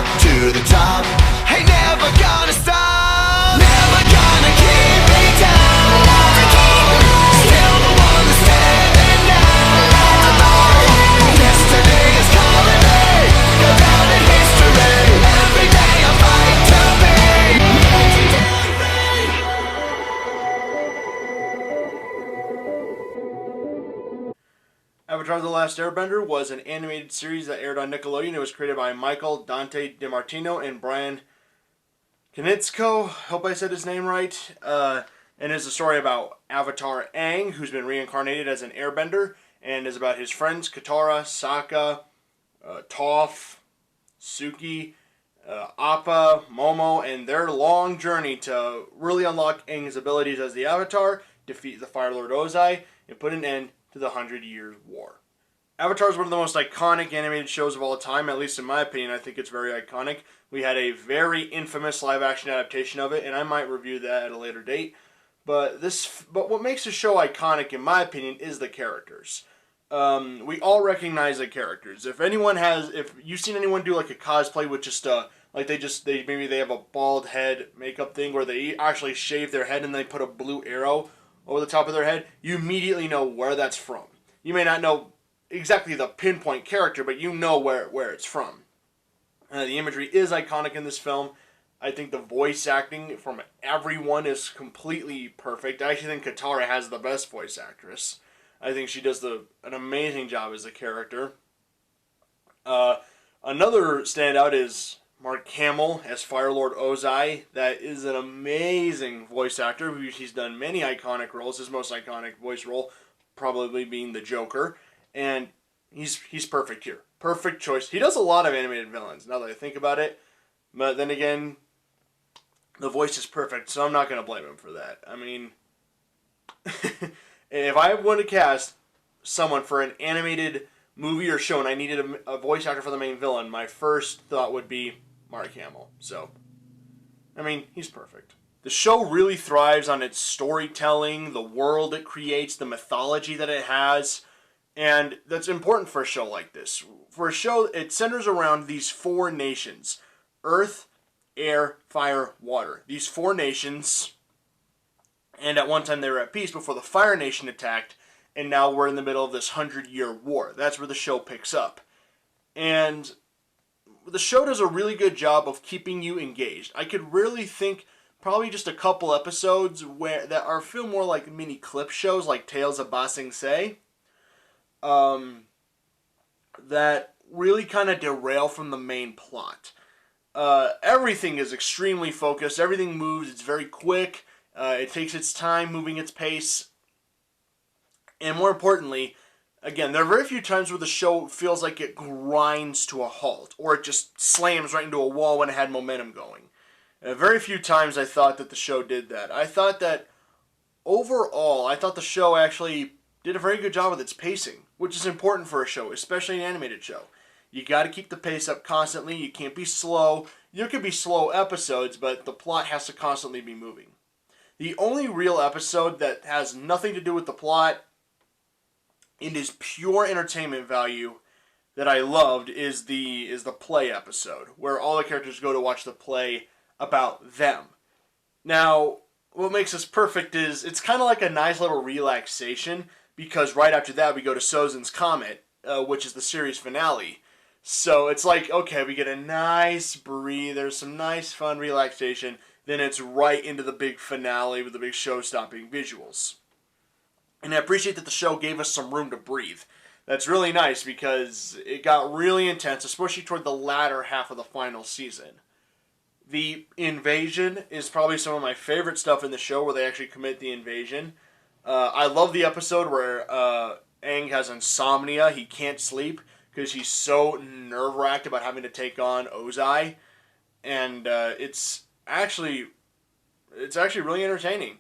up to the top. Ain't never gonna stop, never gonna keep me down. Still the one that's standing now. Yesterday is calling me, go down in history. Every day I fight to be legendary. Avatar: The Last Airbender was an animated series that aired on Nickelodeon. It was created by Michael Dante DiMartino and Brian Konietzko, hope I said his name right, and is a story about Avatar Aang, who's been reincarnated as an airbender, and is about his friends Katara, Sokka, Toph, Suki, Appa, Momo, and their long journey to really unlock Aang's abilities as the Avatar, defeat the Fire Lord Ozai, and put an end to the 100-Year War. Avatar is one of the most iconic animated shows of all time, at least in my opinion. I think it's very iconic. We had a very infamous live-action adaptation of it, and I might review that at a later date. But what makes the show iconic, in my opinion, is the characters. We all recognize the characters. If you've seen anyone do like a cosplay with just maybe they have a bald head makeup thing where they actually shave their head and they put a blue arrow over the top of their head, you immediately know where that's from. You may not know exactly the pinpoint character, but you know where it's from. The imagery is iconic in this film. I think the voice acting from everyone is completely perfect. I actually think Katara has the best voice actress. I think she does an amazing job as a character. Another standout is Mark Hamill as Fire Lord Ozai. That is an amazing voice actor. He's done many iconic roles. His most iconic voice role probably being the Joker. And he's perfect here. Perfect choice. He does a lot of animated villains, now that I think about it. But then again, the voice is perfect, so I'm not going to blame him for that. I mean, if I want to cast someone for an animated movie or show and I needed a voice actor for the main villain, my first thought would be Mark Hamill. So, I mean, he's perfect. The show really thrives on its storytelling, the world it creates, the mythology that it has. And that's important for a show like this. For a show, it centers around these four nations. Earth, air, fire, water. These four nations, and at one time they were at peace before the Fire Nation attacked, and now we're in the middle of this 100-Year War. That's where the show picks up. And the show does a really good job of keeping you engaged. I could really think probably just a couple episodes that feel more like mini clip shows, like Tales of Ba Sing Se. That really kind of derail from the main plot. Everything is extremely focused. Everything moves. It's very quick. It takes its time moving its pace. And more importantly, again, there are very few times where the show feels like it grinds to a halt, or it just slams right into a wall when it had momentum going. Very few times I thought that the show did that. I thought that overall, the show actually did a very good job with its pacing, which is important for a show, especially an animated show. You got to keep the pace up constantly. You can't be slow. There could be slow episodes, but the plot has to constantly be moving. The only real episode that has nothing to do with the plot and is pure entertainment value that I loved is the play episode, where all the characters go to watch the play about them. Now, what makes this perfect is it's kind of like a nice little relaxation, because right after that we go to Sozin's Comet, which is the series finale. So it's like, okay, we get a nice breather, some nice fun relaxation, then it's right into the big finale with the big show-stopping visuals. And I appreciate that the show gave us some room to breathe. That's really nice because it got really intense, especially toward the latter half of the final season. The invasion is probably some of my favorite stuff in the show, where they actually commit the invasion. I love the episode where Aang has insomnia. He can't sleep because he's so nerve-wracked about having to take on Ozai. And it's actually really entertaining.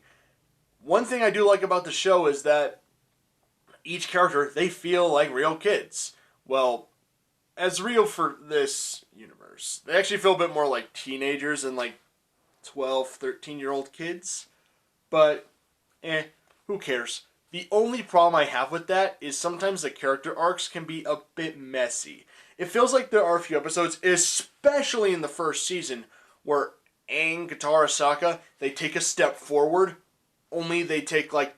One thing I do like about the show is that each character, they feel like real kids. Well, as real for this universe. They actually feel a bit more like teenagers than like 12, 13-year-old kids. But, who cares? The only problem I have with that is sometimes the character arcs can be a bit messy. It feels like there are a few episodes, especially in the first season, where Aang, Katara, Sokka, they take a step forward, only they take like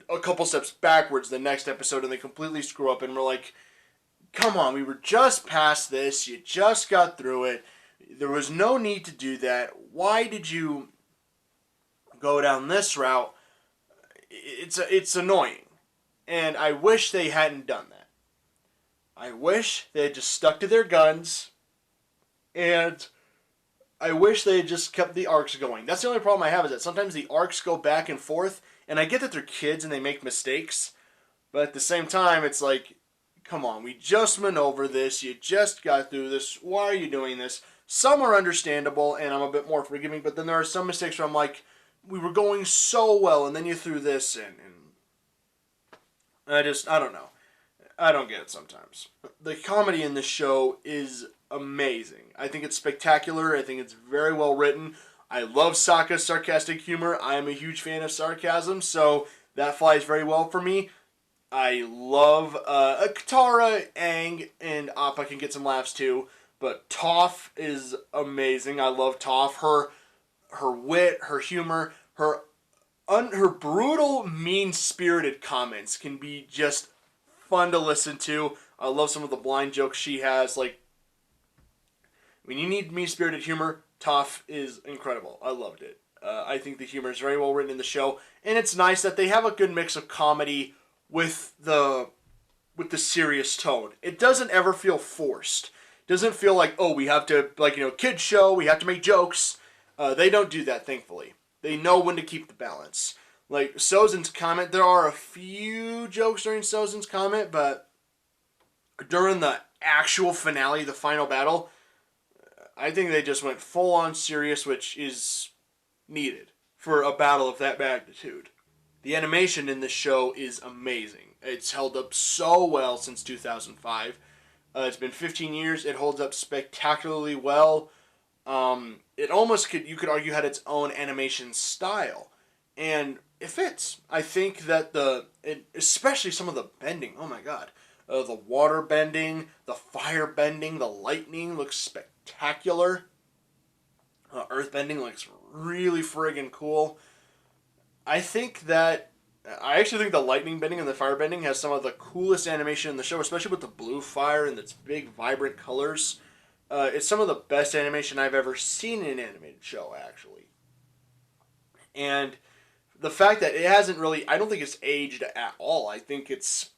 a couple steps backwards the next episode and they completely screw up, and we're like, come on, we were just past this, you just got through it, there was no need to do that, why did you go down this route? It's annoying, and I wish they hadn't done that. I wish they had just stuck to their guns, and I wish they had just kept the arcs going. That's the only problem I have, is that sometimes the arcs go back and forth, and I get that they're kids and they make mistakes, but at the same time, it's like, come on, we just went over this, you just got through this, why are you doing this? Some are understandable, and I'm a bit more forgiving, but then there are some mistakes where I'm like, we were going so well, and then you threw this in, and I don't know. I don't get it sometimes. The comedy in this show is amazing. I think it's spectacular. I think it's very well written. I love Sokka's sarcastic humor. I am a huge fan of sarcasm, so that flies very well for me. I love Katara, Aang, and Appa can get some laughs too, but Toph is amazing. I love Toph. Her wit, her humor, her brutal, mean-spirited comments can be just fun to listen to. I love some of the blind jokes she has. Like, when you need mean-spirited humor, Toph is incredible. I loved it. I think the humor is very well written in the show, and it's nice that they have a good mix of comedy with the serious tone. It doesn't ever feel forced. It doesn't feel like, oh, we have to, like, kids show, we have to make jokes. They don't do that, thankfully. They know when to keep the balance. Like, Sozin's comment, there are a few jokes during Sozin's comment, but during the actual finale, the final battle, I think they just went full-on serious, which is needed for a battle of that magnitude. The animation in this show is amazing. It's held up so well since 2005. It's been 15 years. It holds up spectacularly well. It almost you could argue, had its own animation style. And it fits. I think that especially some of the bending, oh my god. The water bending, the fire bending, the lightning looks spectacular. Earth bending looks really friggin' cool. I actually think the lightning bending and the fire bending has some of the coolest animation in the show, especially with the blue fire and its big, vibrant colors. It's some of the best animation I've ever seen in an animated show, actually. And the fact that it hasn't really, I don't think it's aged at all. I think it's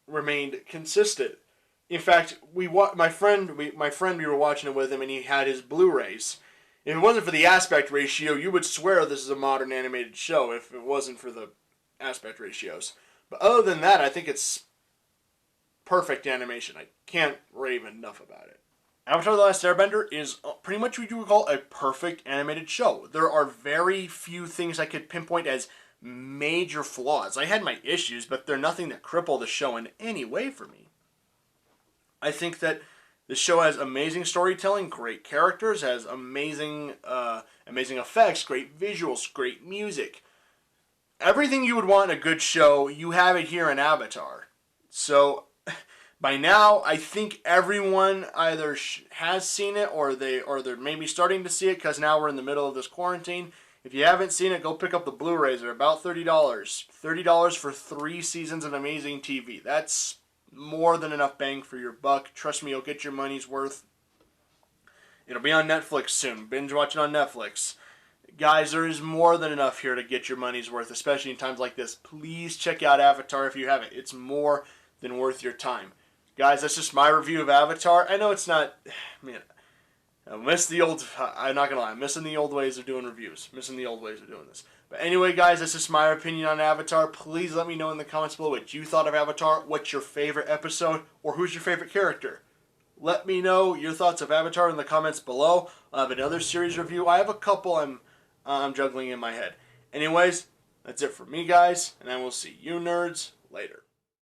remained consistent. In fact, we were watching it with him, and he had his Blu-rays. If it wasn't for the aspect ratio, you would swear this is a modern animated show if it wasn't for the aspect ratios. But other than that, I think it's perfect animation. I can't rave enough about it. Avatar: The Last Airbender is pretty much what you would call a perfect animated show. There are very few things I could pinpoint as major flaws. I had my issues, but they're nothing that cripple the show in any way for me. I think that the show has amazing storytelling, great characters, has amazing effects, great visuals, great music. Everything you would want in a good show, you have it here in Avatar. So by now, I think everyone either has seen it or they're maybe starting to see it, because now we're in the middle of this quarantine. If you haven't seen it, go pick up the Blu-rays. They're about $30. $30 for 3 seasons of amazing TV. That's more than enough bang for your buck. Trust me, you'll get your money's worth. It'll be on Netflix soon. Binge watch it on Netflix. Guys, there is more than enough here to get your money's worth, especially in times like this. Please check out Avatar if you haven't. It's more than worth your time. Guys, that's just my review of Avatar. I know it's not, man, I'm not gonna lie, I'm missing the old ways of doing reviews. Missing the old ways of doing this. But anyway, guys, that's just my opinion on Avatar. Please let me know in the comments below what you thought of Avatar, what's your favorite episode, or who's your favorite character. Let me know your thoughts of Avatar in the comments below. I have another series review. I have a couple I'm juggling in my head. Anyways, that's it for me, guys, and I will see you nerds later.